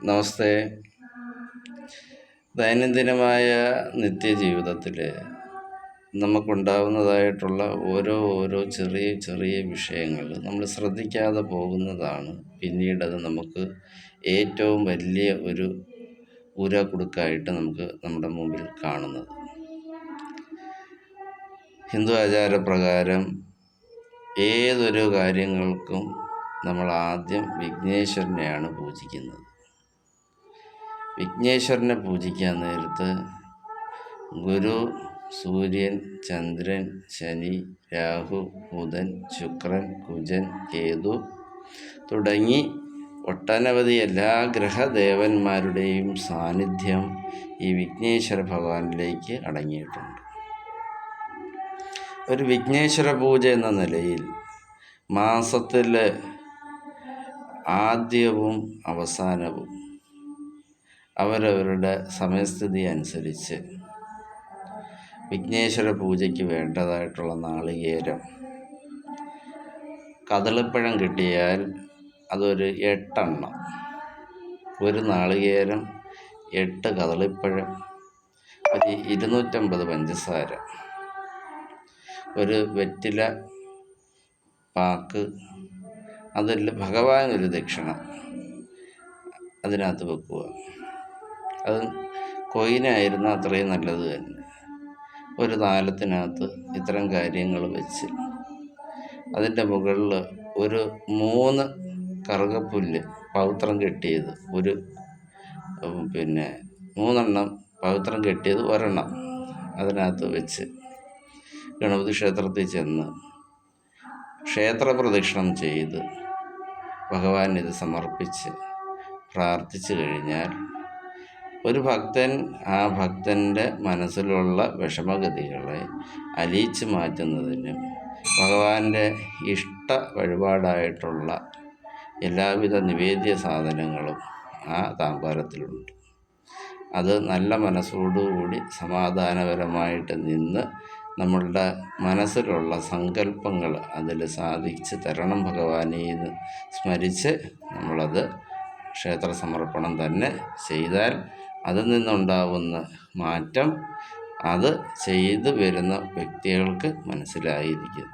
നമസ്തേ. ദൈനംദിനമായ നിത്യജീവിതത്തിൽ നമുക്കുണ്ടാകുന്നതായിട്ടുള്ള ഓരോ ചെറിയ ചെറിയ വിഷയങ്ങൾ നമ്മൾ ശ്രദ്ധിക്കാതെ പോകുന്നതാണ് പിന്നീടത് നമുക്ക് ഏറ്റവും വലിയ ഒരു ഉരകുടുക്കായിട്ട് നമുക്ക് നമ്മുടെ മുമ്പിൽ കാണുന്നത്. ഹിന്ദു ആചാരപ്രകാരം ഏതൊരു കാര്യങ്ങൾക്കും നമ്മൾ ആദ്യം വിഘ്നേശ്വരനെയാണ് പൂജിക്കുന്നത്. വിഘ്നേശ്വരനെ പൂജിക്കാൻ നേരത്ത് ഗുരു, സൂര്യൻ, ചന്ദ്രൻ, ശനി, രാഹു, ബുധൻ, ശുക്രൻ, കുജൻ, കേതു തുടങ്ങി ഒട്ടനവധി എല്ലാ ഗ്രഹദേവന്മാരുടെയും സാന്നിധ്യം ഈ വിഘ്നേശ്വര ഭഗവാനിലേക്ക് അടങ്ങിയിട്ടുണ്ട്. ഒരു വിഘ്നേശ്വര പൂജ എന്ന നിലയിൽ മാസത്തിൽ ആദ്യവും അവസാനവും അവരവരുടെ സമയസ്ഥിതി അനുസരിച്ച് വിഘ്നേശ്വര പൂജയ്ക്ക് വേണ്ടതായിട്ടുള്ള നാളികേരം, കദളിപ്പഴം കിട്ടിയാൽ അതൊരു 8 എണ്ണം, ഒരു നാളികേരം, 8 കദളിപ്പഴം, ഒരു 250 പഞ്ചസാര, ഒരു വെറ്റില പാക്ക്, അതിൽ ഭഗവാനൊരു ദക്ഷിണ അതിനകത്ത് വെക്കുക. അത് കൊയിനായിരുന്ന അത്രയും നല്ലത് തന്നെ. ഒരു താലത്തിനകത്ത് ഇത്തരം കാര്യങ്ങൾ വെച്ച് അതിൻ്റെ മുകളിൽ ഒരു 3 കറുകപ്പുല്ല് പവിത്രം കെട്ടിയത്, 3 പവിത്രം കെട്ടിയത് ഒരെണ്ണം അതിനകത്ത് വെച്ച് ഗണപതി ക്ഷേത്രത്തിൽ ചെന്ന് ക്ഷേത്ര പ്രദക്ഷിണം ചെയ്ത് ഭഗവാൻ ഇത് സമർപ്പിച്ച് പ്രാർത്ഥിച്ചു കഴിഞ്ഞാൽ ഒരു ഭക്തൻ ആ ഭക്തൻ്റെ മനസ്സിലുള്ള വിഷമഗതികളെ അലിയിച്ച് മാറ്റുന്നതിനും ഭഗവാന്റെ ഇഷ്ട വഴിപാടായിട്ടുള്ള എല്ലാവിധ നിവേദ്യ സാധനങ്ങളും ആ താമ്പാരത്തിലുണ്ട്. അത് നല്ല മനസ്സോടുകൂടി സമാധാനപരമായിട്ട് നിന്ന് നമ്മളുടെ മനസ്സിലുള്ള സങ്കല്പങ്ങൾ അതിൽ സാധിച്ച് തരണം ഭഗവാനെ എന്ന് സ്മരിച്ച് നമ്മളത് ക്ഷേത്ര സമർപ്പണം തന്നെ ചെയ്താൽ അതിൽ നിന്നുണ്ടാവുന്ന മാറ്റം അത് ചെയ്തു വരുന്ന വ്യക്തികൾക്ക് മനസ്സിലായിരിക്കും.